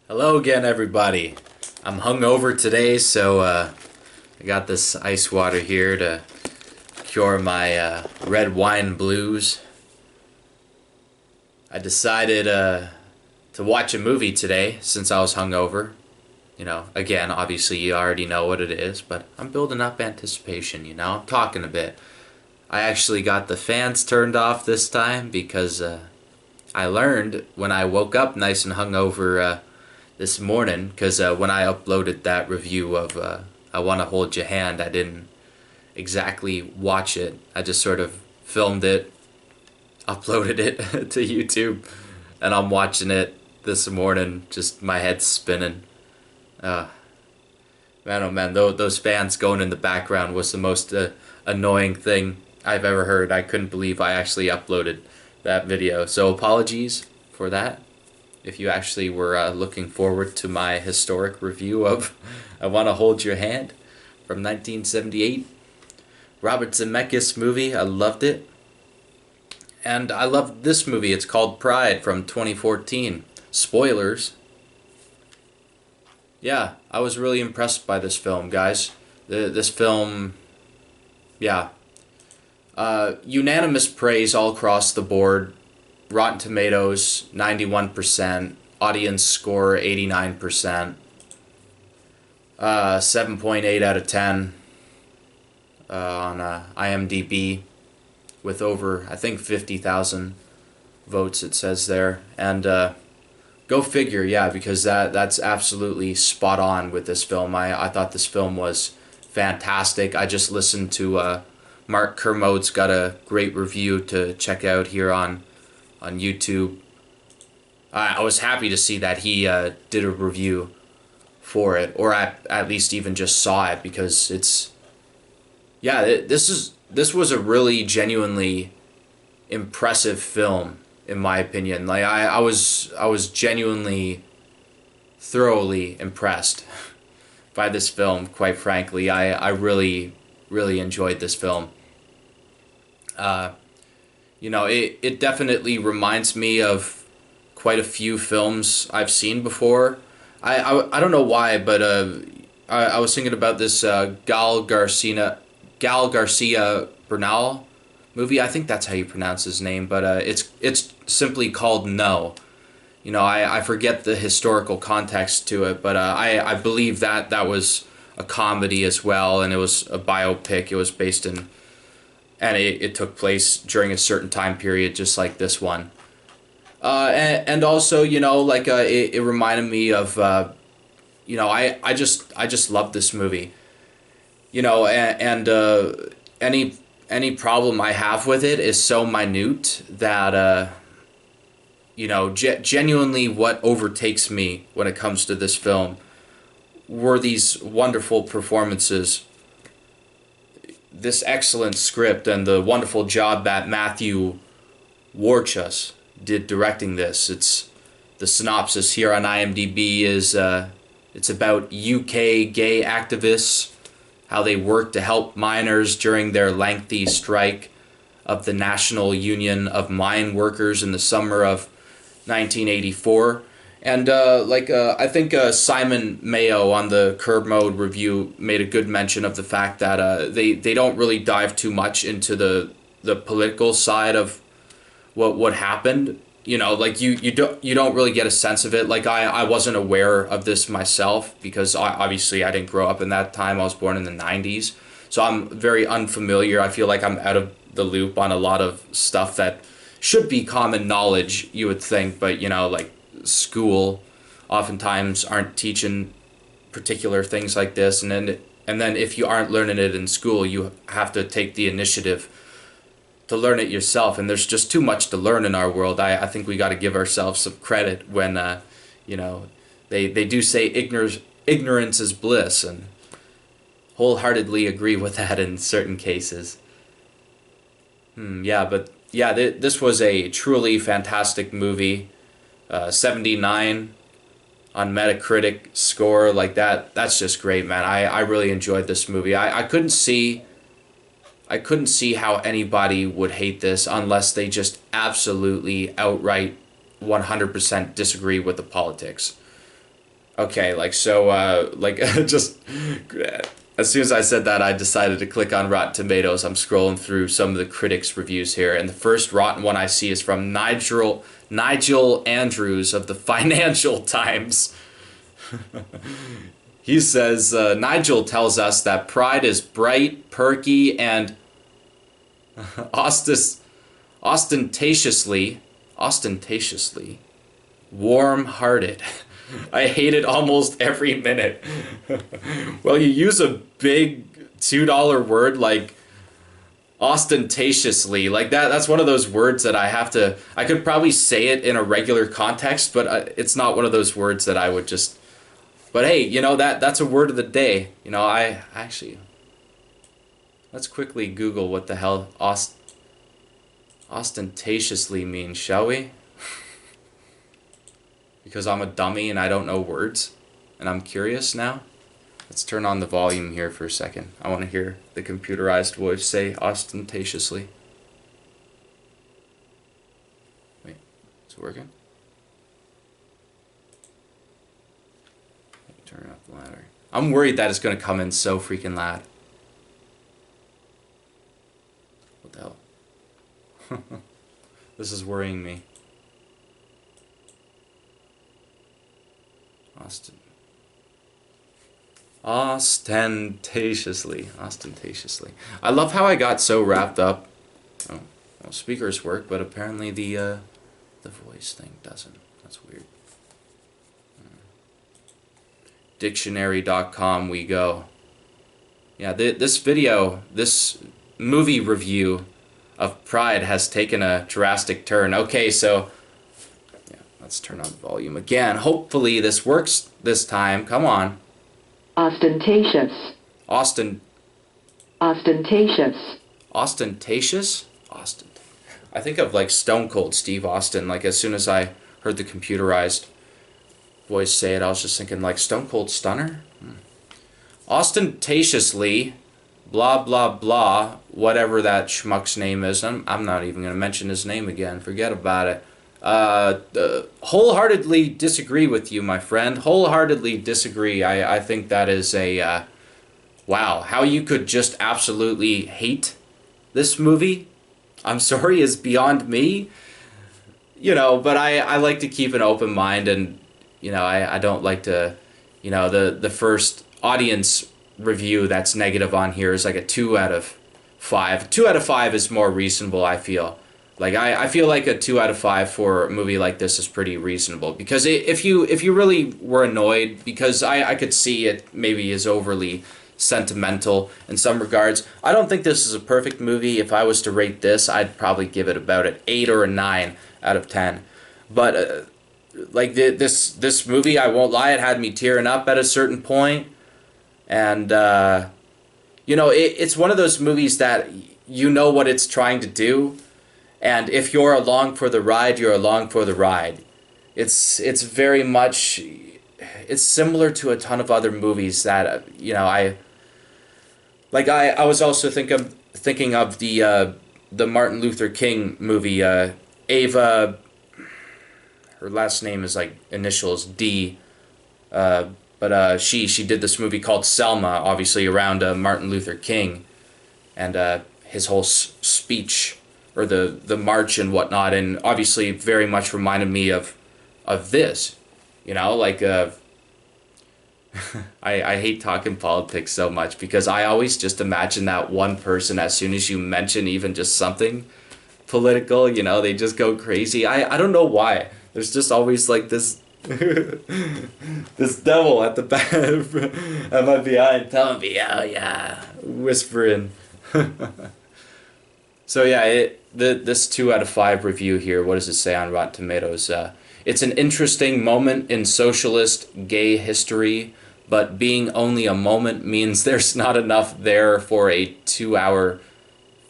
Hello again, everybody. I'm hungover today, so I got this ice water here to cure my red wine blues. I decided to watch a movie today since I was hungover. Again, obviously you already know what it is, but I'm building up anticipation, I'm talking a bit. I actually got the fans turned off this time because I learned when I woke up nice and hungover this morning, because when I uploaded that review of I Want to Hold Your Hand, I didn't exactly watch it. I just sort of filmed it, uploaded it to YouTube, and I'm watching it this morning, just my head's spinning. Uh, Man, oh man, those fans going in the background was the most annoying thing I've ever heard. I couldn't believe I actually uploaded that video. So apologies for that. If you actually were looking forward to my historic review of I Want to Hold Your Hand from 1978. Robert Zemeckis movie, I loved it. And I loved this movie, it's called Pride from 2014. Spoilers. Yeah, I was really impressed by this film, guys. This film, yeah. Unanimous praise all across the board. Rotten Tomatoes, 91%. Audience score, 89%. 7.8 out of 10 on IMDb with over, I think, 50,000 votes, it says there. And go figure, yeah, because that's absolutely spot on with this film. I thought this film was fantastic. I just listened to Mark Kermode's got a great review to check out here on YouTube. I was happy to see that he did a review for it, or at least even just saw it, because this was a really genuinely impressive film in my opinion. Like I was genuinely thoroughly impressed by this film, quite frankly. I really enjoyed this film. It definitely reminds me of quite a few films I've seen before. I don't know why, but I was thinking about this Gal Garcia Bernal movie. I think that's how you pronounce his name, but it's simply called No. I forget the historical context to it, but I believe that was a comedy as well, and it was a biopic. It was based in, and it took place during a certain time period, just like this one. And also, it reminded me of, I just love this movie. Any problem I have with it is so minute that, genuinely what overtakes me when it comes to this film were these wonderful performances, this excellent script, and the wonderful job that Matthew Warchus did directing this. It's the synopsis here on IMDb is it's about UK gay activists, how they work to help miners during their lengthy strike of the National Union of Mineworkers in the summer of 1984. And I think Simon Mayo on the Curb Mode review made a good mention of the fact that they don't really dive too much into the political side of what happened. You don't really get a sense of it. Like I wasn't aware of this myself, because obviously I didn't grow up in that time. I was born in the 90s. So I'm very unfamiliar. I feel like I'm out of the loop on a lot of stuff that should be common knowledge, you would think, but like school oftentimes aren't teaching particular things like this, and then if you aren't learning it in school, you have to take the initiative to learn it yourself, and there's just too much to learn in our world. I think we got to give ourselves some credit when they do say ignorance is bliss, and wholeheartedly agree with that in certain cases. This was a truly fantastic movie. 79 on Metacritic score, like that's just great, man. I really enjoyed this movie. I couldn't see how anybody would hate this unless they just absolutely outright 100% disagree with the politics. Okay, like so, like just as soon as I said that, I decided to click on Rotten Tomatoes. I'm scrolling through some of the critics' reviews here, and the first rotten one I see is from Nigel Andrews of the Financial Times. He says Nigel tells us that Pride is bright, perky, and ostis ostentatiously warm-hearted. I hate it almost every minute. Well, you use a big $2 word like ostentatiously. Like that's one of those words that I could probably say it in a regular context, but it's not one of those words that I would just. But hey, that's a word of the day. I actually. Let's quickly Google what the hell ostentatiously means, shall we? Because I'm a dummy and I don't know words, and I'm curious now. Let's turn on the volume here for a second. I want to hear the computerized voice say ostentatiously. Wait, is it working? Turn up the ladder. I'm worried that it's going to come in so freaking loud. What the hell? This is worrying me. Ostentatiously. I love how I got so wrapped up. Oh, well, speakers work, but apparently the voice thing doesn't. That's weird. Dictionary.com we go. Yeah, this movie review of Pride has taken a drastic turn. Okay, so yeah, let's turn on the volume again. Hopefully this works this time. Come on. Ostentatious. Ostentatious. Ostentatious? I think of like Stone Cold Steve Austin. Like as soon as I heard the computerized voice say it, I was just thinking like Stone Cold Stunner? Ostentatiously, blah blah blah, whatever that schmuck's name is. I'm not even going to mention his name again. Forget about it. Wholeheartedly disagree with you, my friend. Wholeheartedly disagree. I think that is a wow. How you could just absolutely hate this movie, I'm sorry, is beyond me. But I like to keep an open mind, and I don't like to, the first audience review that's negative on here is like a 2 out of 5. 2 out of 5 is more reasonable, I feel. Like I feel like a 2 out of 5 for a movie like this is pretty reasonable, because if you really were annoyed, because I could see it maybe is overly sentimental in some regards. I don't think this is a perfect movie. If I was to rate this, I'd probably give it about an 8 or a 9 out of 10. But like this movie, I won't lie, it had me tearing up at a certain point, and it's one of those movies that you know what it's trying to do. And if you're along for the ride, you're along for the ride. It's very much, it's similar to a ton of other movies that I was also thinking of the Martin Luther King movie. Ava, her last name is like initials D, but she did this movie called Selma, obviously around Martin Luther King, and his whole speech, or the march and whatnot, and obviously very much reminded me of this, like I hate talking politics so much, because I always just imagine that one person, as soon as you mention even just something political, they just go crazy. I don't know why. There's just always like this this devil at the back at my behind telling me, oh yeah, whispering. So yeah, this 2 out of 5 review here, what does it say on Rotten Tomatoes? It's an interesting moment in socialist gay history, but being only a moment means there's not enough there for a 2-hour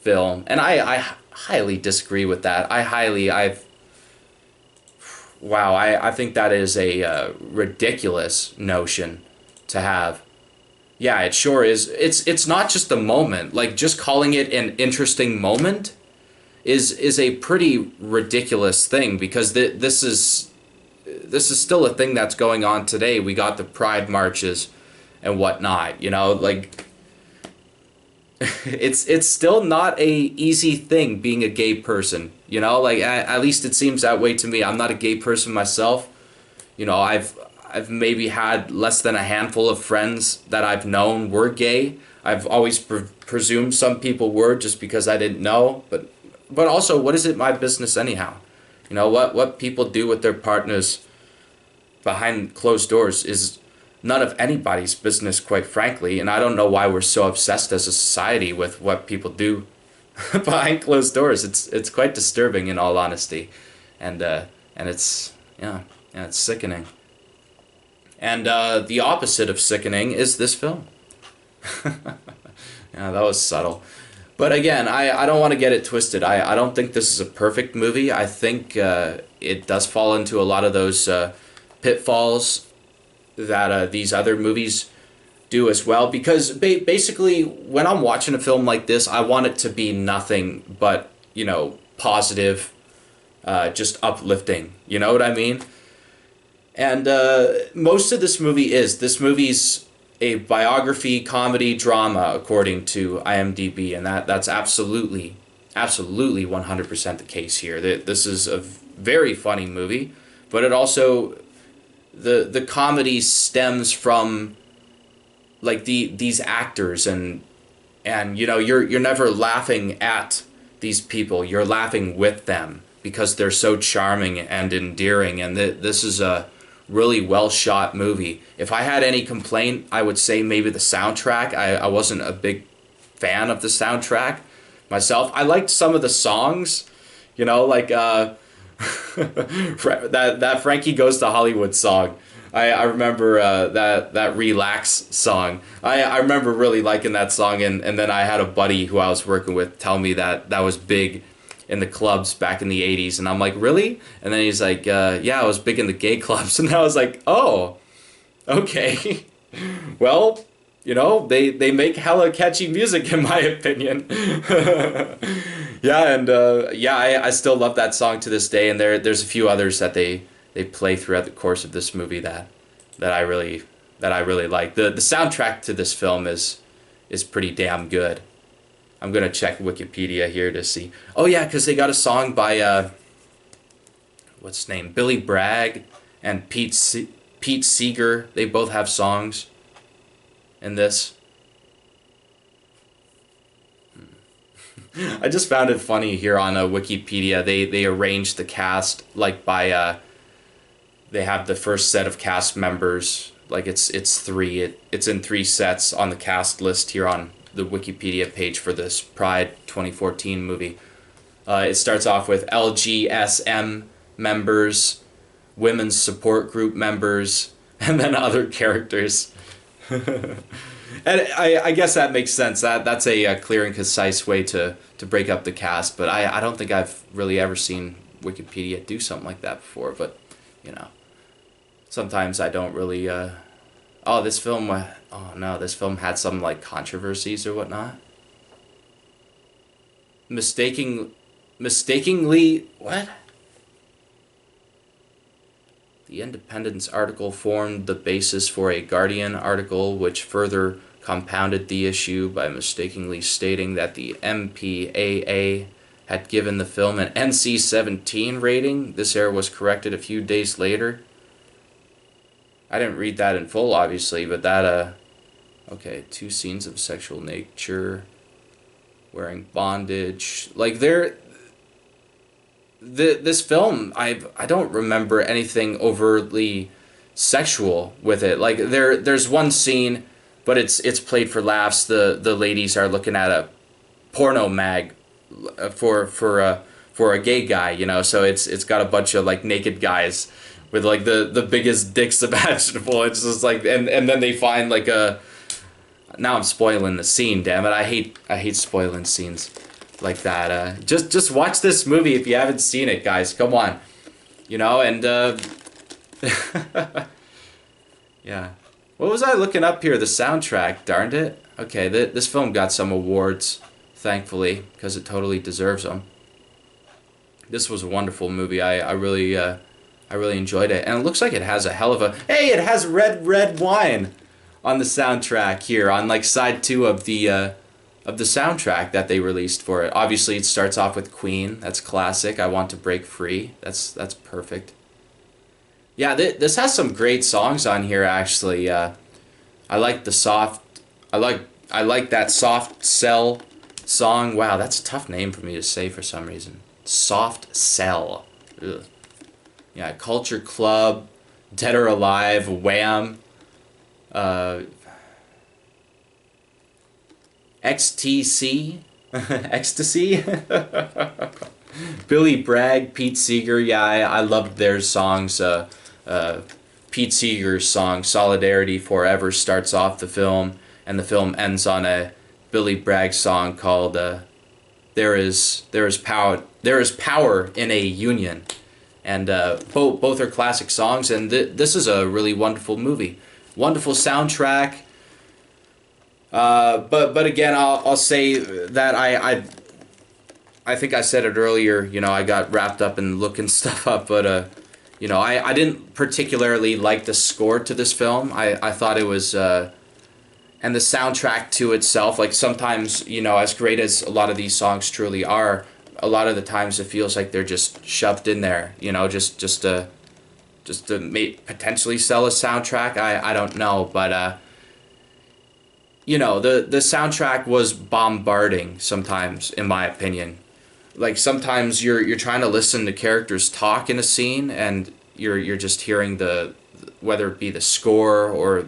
film. And I highly disagree with that. I think that is a ridiculous notion to have. Yeah, it sure is. It's not just a moment. Like, just calling it an interesting moment is a pretty ridiculous thing, because this is this is still a thing that's going on today. We got the pride marches and whatnot, you know, like it's still not a easy thing being a gay person, you know, like at least it seems that way to me. I'm not a gay person myself. You know, I've maybe had less than a handful of friends that I've known were gay. I've always presumed some people were just because I didn't know, but also, what is it my business anyhow? You know, what people do with their partners behind closed doors is none of anybody's business, quite frankly. And I don't know why we're so obsessed as a society with what people do behind closed doors. It's quite disturbing, in all honesty, and it's yeah, it's sickening. And the opposite of sickening is this film. Yeah, that was subtle. But again, I don't want to get it twisted. I don't think this is a perfect movie. I think it does fall into a lot of those pitfalls that these other movies do as well. Because basically, when I'm watching a film like this, I want it to be nothing but, you know, positive, just uplifting. You know what I mean? And most of this movie is. This movie's a biography, comedy, drama, according to IMDb, and that's absolutely 100% the case here. This is a very funny movie, but it also, the comedy stems from like these actors, and you know, you're never laughing at these people, you're laughing with them because they're so charming and endearing, and this is a really well shot movie. If I had any complaint, I would say maybe the soundtrack. I wasn't a big fan of the soundtrack myself. I liked some of the songs, you know, like that Frankie Goes to Hollywood song. I remember that Relax song. I remember really liking that song, and then I had a buddy who I was working with tell me that was big in the clubs back in the 80s, and I'm like, really? And then he's like, yeah, I was big in the gay clubs. And I was like, oh, okay. Well, you know, they make hella catchy music, in my opinion. Yeah, and yeah, I still love that song to this day, and there's a few others that they play throughout the course of this movie that I really like. The soundtrack to this film is pretty damn good. I'm gonna check Wikipedia here to see. Oh yeah, because they got a song by what's his name, Billy Bragg and Pete Seeger. They both have songs in this. I just found it funny here on Wikipedia. They arranged the cast like by they have the first set of cast members, like it's three. It's in three sets on the cast list here on the Wikipedia page for this Pride 2014 movie. It starts off with LGSM members, women's support group members, and then other characters. And I guess that makes sense. That's a clear and concise way to break up the cast, but I don't think I've really ever seen Wikipedia do something like that before, but, you know, sometimes I don't really... oh, this film... oh, no, this film had some, like, controversies or whatnot. Mistakenly... What? The Independence article formed the basis for a Guardian article, which further compounded the issue by mistakenly stating that the MPAA had given the film an NC-17 rating. This error was corrected a few days later. I didn't read that in full, obviously, but that, okay, 2 scenes of sexual nature, wearing bondage. Like, this film, I don't remember anything overtly sexual with it. Like, there's one scene, but it's played for laughs. The ladies are looking at a porno mag for a gay guy, you know, so it's got a bunch of, like, naked guys with, like, the biggest dicks imaginable. It's just like, and then they find, like, a... Now I'm spoiling the scene, damn it. I hate spoiling scenes like that. Just watch this movie if you haven't seen it, guys. Come on. You know, and, yeah. What was I looking up here? The soundtrack, darned it. Okay, this film got some awards, thankfully, because it totally deserves them. This was a wonderful movie. I really I really enjoyed it. And it looks like it has a hell of a... Hey, it has red wine on the soundtrack here, on like side 2 of the soundtrack that they released for it. Obviously, it starts off with Queen. That's classic. I Want to Break Free. That's perfect. Yeah, this has some great songs on here actually. I like the soft. I like that Soft Cell song. Wow, that's a tough name for me to say for some reason. Soft Cell. Ugh. Yeah, Culture Club, Dead or Alive, Wham, uh, XTC, Ecstasy, Billy Bragg, Pete Seeger. Yeah, I loved their songs. Pete Seeger's song "Solidarity Forever" starts off the film, and the film ends on a Billy Bragg song called there is power in a union." And both are classic songs, and this is a really wonderful movie, wonderful soundtrack. But again, I'll say that I think I said it earlier. You know, I got wrapped up in looking stuff up, but you know, I didn't particularly like the score to this film. I thought it was and the soundtrack to itself. Like sometimes, you know, as great as a lot of these songs truly are, a lot of the times it feels like they're just shoved in there, you know, just to potentially sell a soundtrack. I don't know, but you know, the soundtrack was bombarding sometimes, in my opinion. Like sometimes you're trying to listen to characters talk in a scene, and you're just hearing whether it be the score or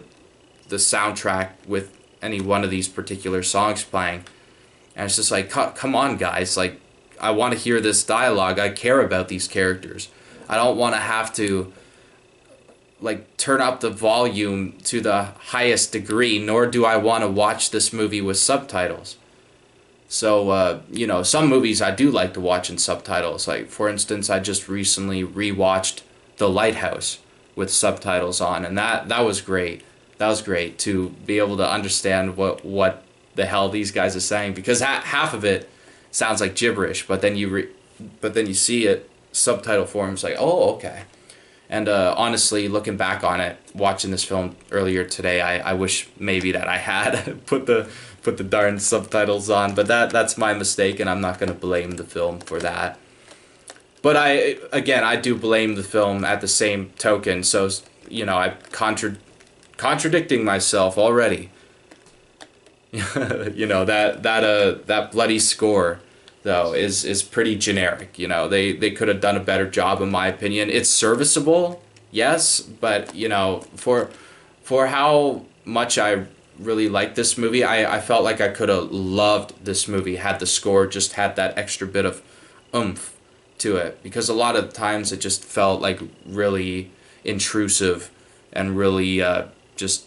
the soundtrack with any one of these particular songs playing, and it's just like, come on, guys, like, I want to hear this dialogue. I care about these characters. I don't want to have to like turn up the volume to the highest degree, nor do I want to watch this movie with subtitles. So, you know, some movies I do like to watch in subtitles. Like, for instance, I just recently rewatched The Lighthouse with subtitles on, and that was great. That was great to be able to understand what the hell these guys are saying, because half of it sounds like gibberish, but then you see it subtitle form. It's like, oh, okay. And honestly, looking back on it, watching this film earlier today, I wish maybe that I had put the darn subtitles on, but that's my mistake, and I'm not going to blame the film for that. But I do blame the film at the same token. So, you know, I'm contradicting myself already. You know, that bloody score though is pretty generic. You know, they could have done a better job, in my opinion. It's serviceable, yes, but you know, for how much I really liked this movie, I felt like I could have loved this movie had the score just had that extra bit of oomph to it, because a lot of times it just felt like really intrusive and really just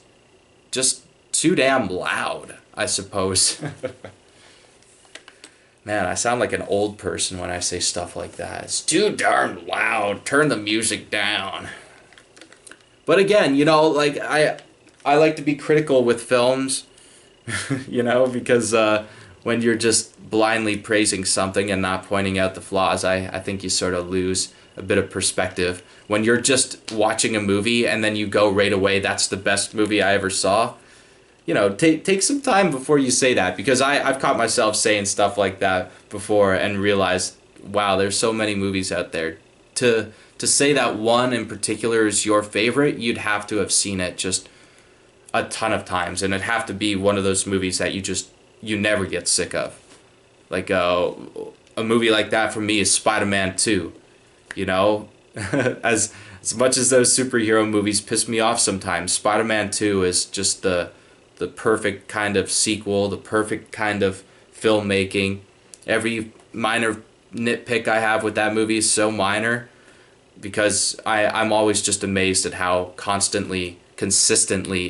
too damn loud, I suppose. Man, I sound like an old person when I say stuff like that. It's too darn loud. Turn the music down. But again, you know, like I like to be critical with films, you know, because when you're just blindly praising something and not pointing out the flaws, I think you sort of lose a bit of perspective. When you're just watching a movie and then you go right away, that's the best movie I ever saw. You know, take some time before you say that, because I've caught myself saying stuff like that before and realized, wow, there's so many movies out there. To say that one in particular is your favorite, you'd have to have seen it just a ton of times, and it'd have to be one of those movies that you never get sick of. Like a movie like that for me is Spider-Man 2. You know, as much as those superhero movies piss me off sometimes, Spider-Man 2 is just the perfect kind of sequel, the perfect kind of filmmaking. Every minor nitpick I have with that movie is so minor, because I'm always just amazed at how consistently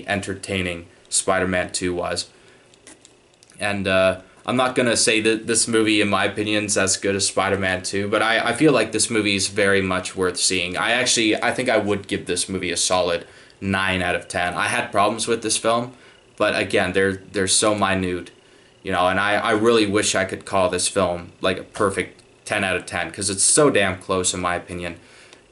entertaining Spider-Man 2 was. And I'm not going to say that this movie, in my opinion, is as good as Spider-Man 2, but I feel like this movie is very much worth seeing. I think I would give this movie a solid 9 out of 10. I had problems with this film, but again, they're so minute, you know, and I really wish I could call this film like a perfect 10 out of 10, because it's so damn close, in my opinion.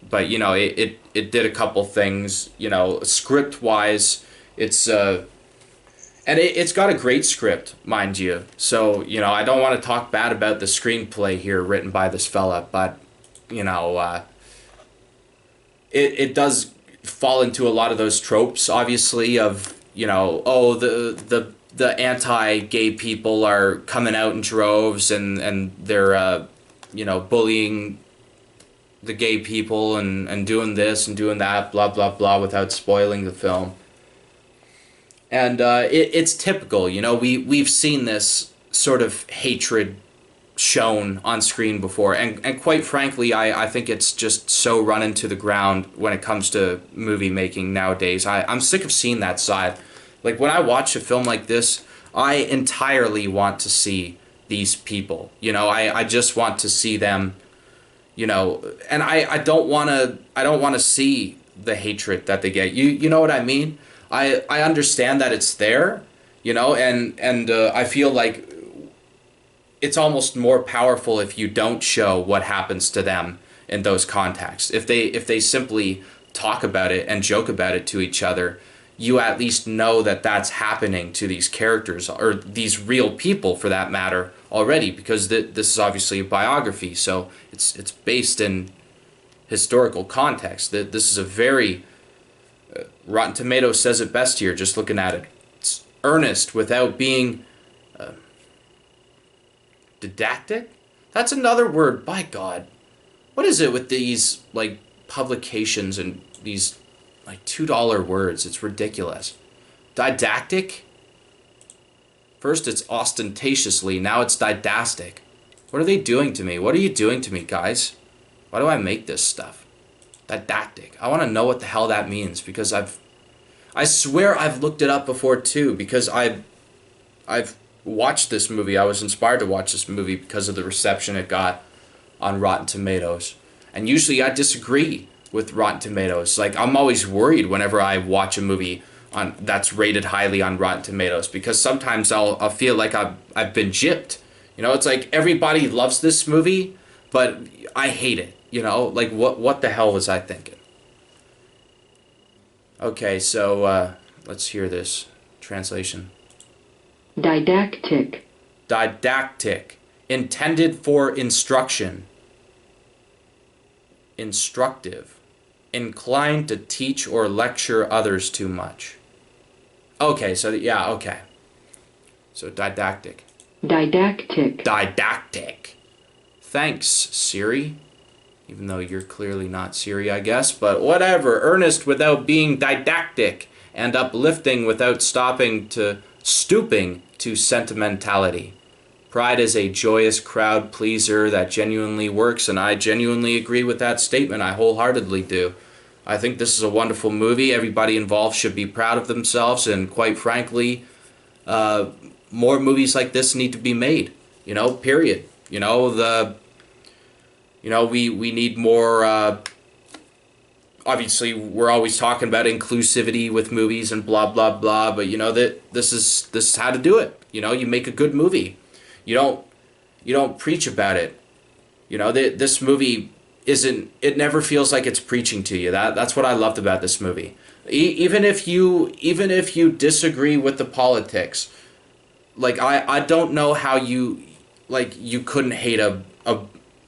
but you know, it did a couple things. You know, script wise, it's and it's got a great script, mind you. So you know, I don't want to talk bad about the screenplay here written by this fella, but you know, it does fall into a lot of those tropes, obviously, of you know, oh, the anti-gay people are coming out in droves, and they're you know, bullying the gay people, and doing this and doing that, blah blah blah, without spoiling the film. And it's typical, you know, we've seen this sort of hatred shown on screen before, and quite frankly, I think it's just so run into the ground when it comes to movie making nowadays. I'm sick of seeing that side. Like when I watch a film like this, I entirely want to see these people. You know, I just want to see them, you know, and I don't want to see the hatred that they get. You know what I mean? I understand that it's there, you know, and I feel like it's almost more powerful if you don't show what happens to them in those contexts. If they simply talk about it and joke about it to each other, you at least know that that's happening to these characters, or these real people for that matter, already, because this is obviously a biography, so it's based in historical context. That this is a very Rotten Tomatoes says it best here, just looking at it. It's earnest without being didactic? That's another word, by God. What is it with these, like, publications and these, like, $2 words? It's ridiculous. Didactic? First it's ostentatiously, now it's didactic. What are they doing to me? What are you doing to me, guys? Why do I make this stuff? Didactic. I want to know what the hell that means, because I swear I've looked it up before too, because I've watched this movie. I was inspired to watch this movie because of the reception it got on Rotten Tomatoes. And usually I disagree with Rotten Tomatoes. Like, I'm always worried whenever I watch a movie on that's rated highly on Rotten Tomatoes, because sometimes I'll feel like I've been gypped. You know, it's like everybody loves this movie, but I hate it. You know, like what the hell was I thinking? Okay, so let's hear this translation. Didactic. Didactic. Intended for instruction. Instructive. Inclined to teach or lecture others too much. Okay, so yeah, okay. So didactic. Didactic. Didactic. Thanks, Siri. Even though you're clearly not Siri, I guess, but whatever. Earnest without being didactic, and uplifting without stooping to sentimentality. Pride is a joyous crowd pleaser that genuinely works, and I genuinely agree with that statement. I wholeheartedly do. I think this is a wonderful movie. Everybody involved should be proud of themselves, and quite frankly, more movies like this need to be made. You know, period. You know, we need more. Obviously, we're always talking about inclusivity with movies and blah blah blah, but you know that this is how to do it. You know, you make a good movie. You don't preach about it. You know, this movie isn't. It never feels like it's preaching to you. That's what I loved about this movie. Even if you disagree with the politics, like I don't know how you couldn't hate a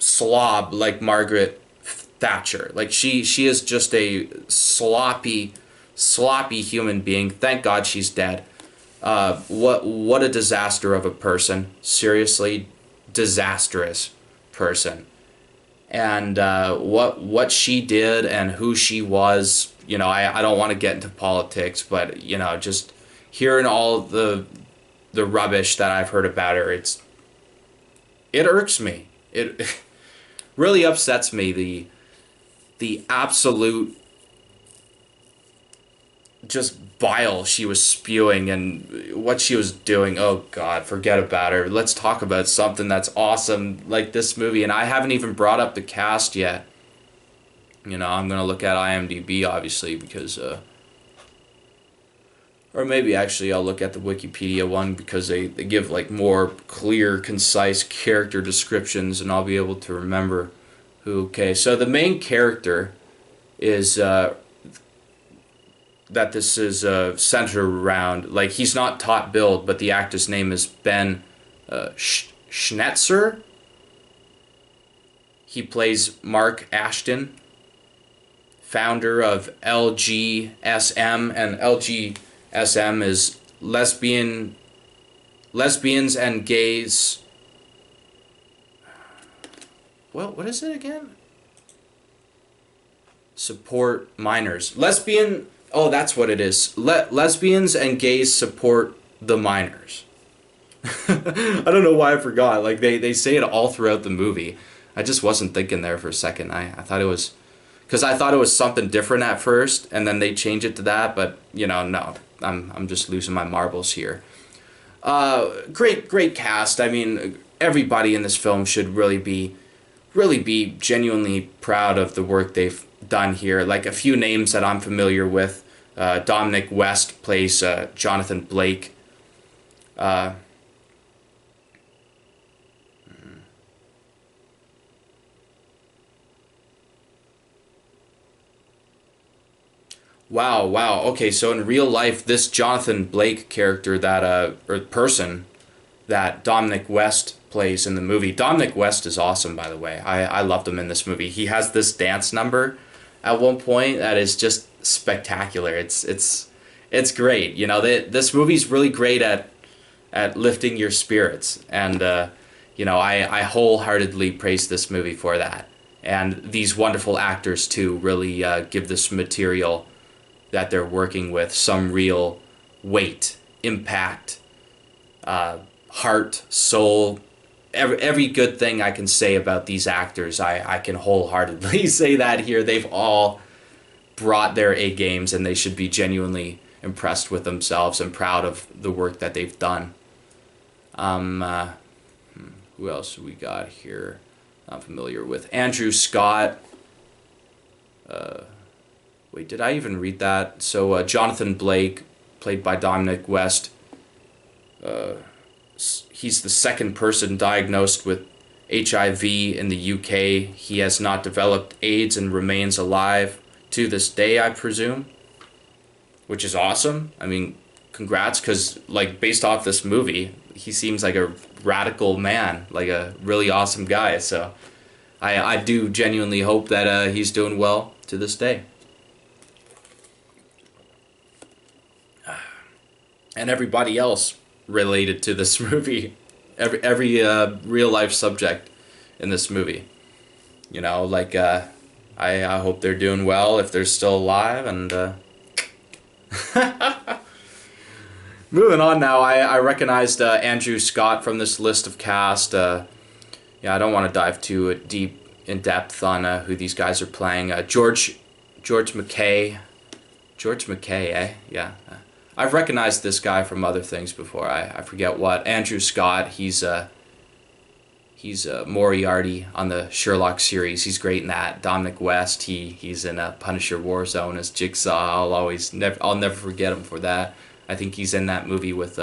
slob like Margaret Thatcher. Like she is just a sloppy human being. Thank God she's dead. What a disaster of a person. Seriously, disastrous person. And what she did and who she was, you know, I don't want to get into politics, but you know, just hearing all the rubbish that I've heard about her, it irks me. It really upsets me, the absolute just bile she was spewing and what she was doing. Oh God, forget about her. Let's talk about something that's awesome like this movie. And I haven't even brought up the cast yet. You know, I'm gonna look at IMDb obviously because or maybe actually I'll look at the Wikipedia one because they give like more clear, concise character descriptions and I'll be able to remember who. Okay, so the main character is that this is centered around. Like, he's not top billed, but the actor's name is Ben Schnetzer. He plays Mark Ashton, founder of LGSM, and LGSM is lesbians and gays. Well, what is it again? Support minors. Oh, that's what it is. Lesbians and gays support the minors. I don't know why I forgot. Like, they say it all throughout the movie. I just wasn't thinking there for a second. I thought it was... Because I thought it was something different at first, and then they change it to that, but, no. I'm just losing my marbles here. Great cast. I mean, everybody in this film should really be genuinely proud of the work they've done here. Like, a few names that I'm familiar with. Dominic West plays Jonathan Blake. Wow. Okay, so in real life, this Jonathan Blake character or person that Dominic West plays in the movie. Dominic West is awesome, by the way. I loved him in this movie. He has this dance number at one point that is just spectacular. It's great. This movie's really great at lifting your spirits, and I wholeheartedly praise this movie for that. And these wonderful actors too really give this material that they're working with some real weight, impact, heart, soul. Every good thing I can say about these actors, I can wholeheartedly say that here. They've all brought their A games, and they should be genuinely impressed with themselves and proud of the work that they've done. Who else do we got here? I'm familiar with Andrew Scott. Wait, did I even read that? So Jonathan Blake, played by Dominic West. He's the second person diagnosed with HIV in the UK. He has not developed AIDS and remains alive to this day, I presume. Which is awesome. I mean, congrats, because, like, based off this movie, he seems like a radical man, like a really awesome guy. So I do genuinely hope that he's doing well to this day. And everybody else related to this movie, every real life subject in this movie, I hope they're doing well if they're still alive. And moving on now, I recognized Andrew Scott from this list of cast. I don't want to dive too deep in depth on who these guys are playing. George McKay, yeah. I've recognized this guy from other things before. I forget what. Andrew Scott, he's Moriarty on the Sherlock series. He's great in that. Dominic West, he's in Punisher Warzone as Jigsaw. I'll never forget him for that. I think he's in that movie with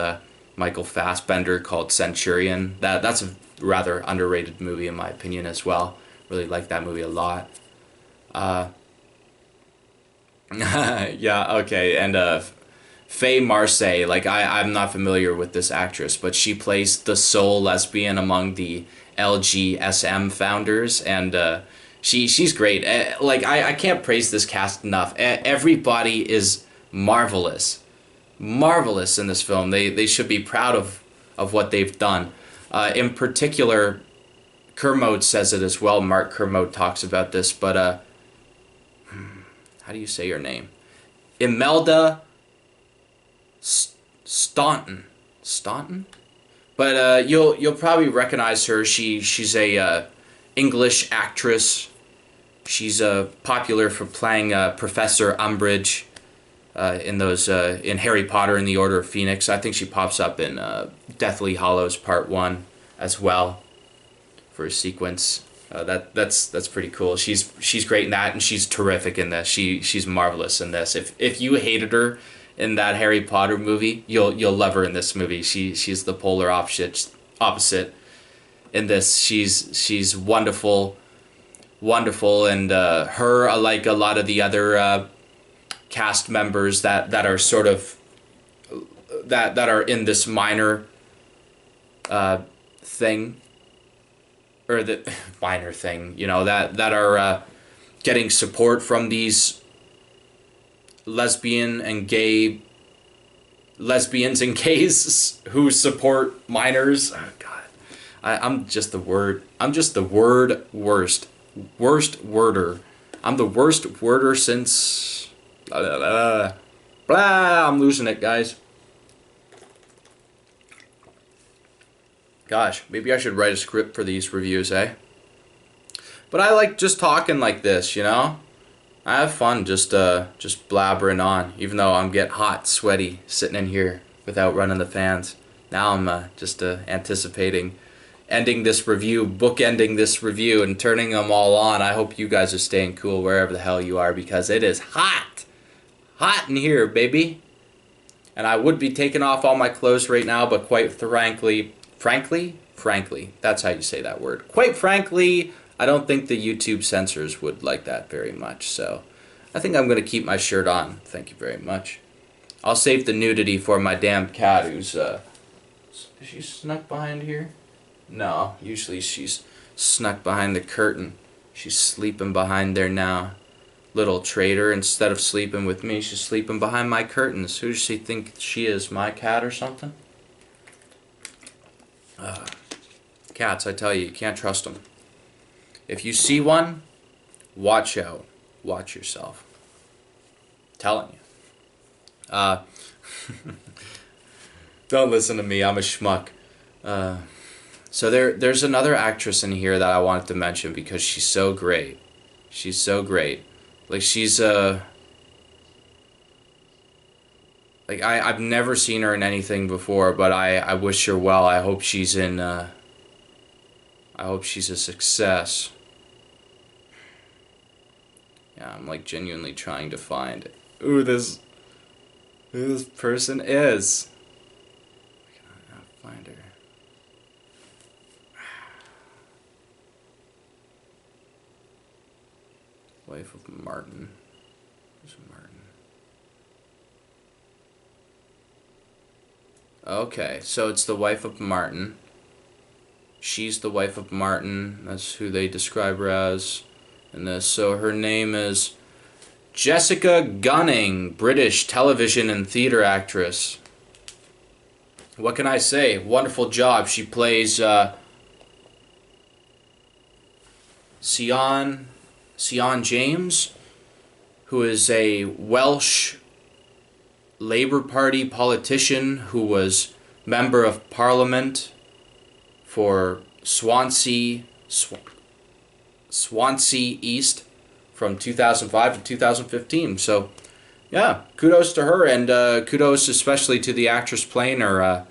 Michael Fassbender called Centurion. That's a rather underrated movie in my opinion as well. Really like that movie a lot. Yeah, okay, and Faye Marsay, like I'm not familiar with this actress, but she plays the sole lesbian among the LGSM founders, and she's great. I can't praise this cast enough. Everybody is marvelous in this film. They should be proud of what they've done. In particular, Kermode says it as well. Mark Kermode talks about this, but how do you say your name? Imelda Staunton? But you'll probably recognize her. She's a English actress. She's popular for playing Professor Umbridge in Harry Potter and the Order of Phoenix. I think she pops up in Deathly Hallows Part 1 as well for a sequence. That's pretty cool. She's great in that, and she's terrific in this. She's marvelous in this. If you hated her in that Harry Potter movie, you'll love her in this movie. She's the polar opposite in this. She's wonderful. wonderful, and her, like a lot of the other cast members that are sort of that are in this minor thing, or the minor thing, you know, that are getting support from these lesbians and gays who support minors. Oh, God, I'm just the word. I'm just the worst worder. I'm the worst worder since. Blah, blah, blah, blah. I'm losing it, guys. Gosh, maybe I should write a script for these reviews, eh? But I like just talking like this, you know? I have fun just blabbering on, even though I'm getting hot, sweaty, sitting in here without running the fans. Now I'm just anticipating ending this review, bookending this review, and turning them all on. I hope you guys are staying cool wherever the hell you are, because it is hot. Hot in here, baby. And I would be taking off all my clothes right now, but quite frankly, that's how you say that word. Quite frankly, I don't think the YouTube censors would like that very much, so I think I'm going to keep my shirt on. Thank you very much. I'll save the nudity for my damn cat who's, is she snuck behind here? No, usually she's snuck behind the curtain. She's sleeping behind there now. Little traitor, instead of sleeping with me, she's sleeping behind my curtains. Who does she think she is, my cat or something? Cats, I tell you, you can't trust them. If you see one, watch out. Watch yourself. Telling you. Don't listen to me, I'm a schmuck. So there's another actress in here that I wanted to mention because she's so great. She's so great. Like, she's like, I've never seen her in anything before, but I wish her well. I hope she's in I hope she's a success. Yeah, I'm like genuinely trying to find who this person is. I gotta find her. Wife of Martin. Who's Martin? Okay, so it's the wife of Martin. She's the wife of Martin. That's who they describe her as in this. So her name is Jessica Gunning, British television and theater actress. What can I say? Wonderful job. She plays Sion James, who is a Welsh Labour Party politician who was Member of Parliament for Swansea East from 2005 to 2015. So, yeah, kudos to her, and kudos especially to the actress playing her,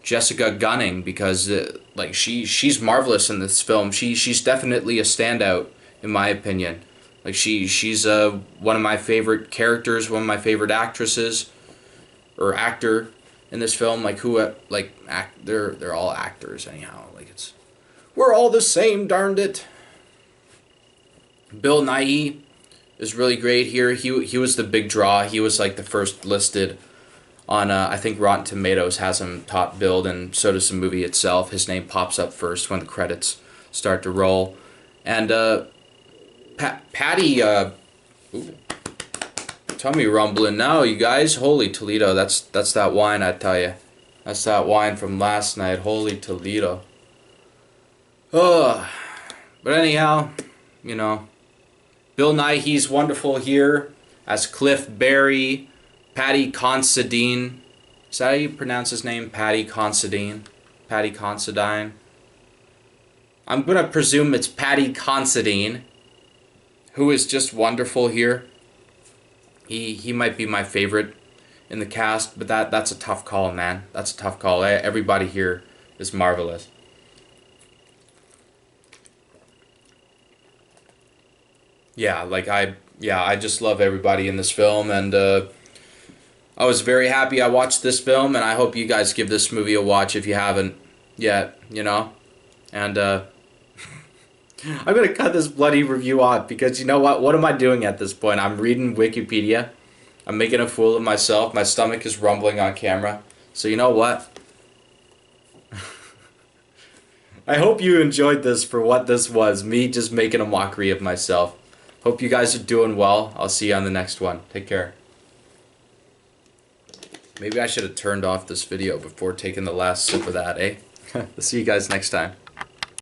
Jessica Gunning, because like she's marvelous in this film. She's definitely a standout in my opinion. Like she's one of my favorite characters, one of my favorite actresses or actor in this film. Like they're all actors anyhow. Like we're all the same, darned it. Bill Nighy is really great here. He was the big draw. He was like the first listed on I think Rotten Tomatoes has him top billed, and so does the movie itself. His name pops up first when the credits start to roll. And Patty, tummy rumbling now, you guys. Holy Toledo, that's that wine, I tell you. That's that wine from last night. Holy Toledo. Oh, but anyhow, you know, Bill Nighy's wonderful here as Cliff Barry. Paddy Considine. Is that how you pronounce his name? Paddy Considine. Paddy Considine. I'm gonna presume it's Paddy Considine, who is just wonderful here. He might be my favorite in the cast, but that's a tough call, man. That's a tough call. Everybody here is marvelous. Yeah, I just love everybody in this film, and I was very happy I watched this film, and I hope you guys give this movie a watch if you haven't yet, you know? And I'm gonna cut this bloody review off because you know what? What am I doing at this point? I'm reading Wikipedia. I'm making a fool of myself. My stomach is rumbling on camera. So you know what? I hope you enjoyed this for what this was. Me just making a mockery of myself. Hope you guys are doing well. I'll see you on the next one. Take care. Maybe I should have turned off this video before taking the last sip of that, eh? See you guys next time.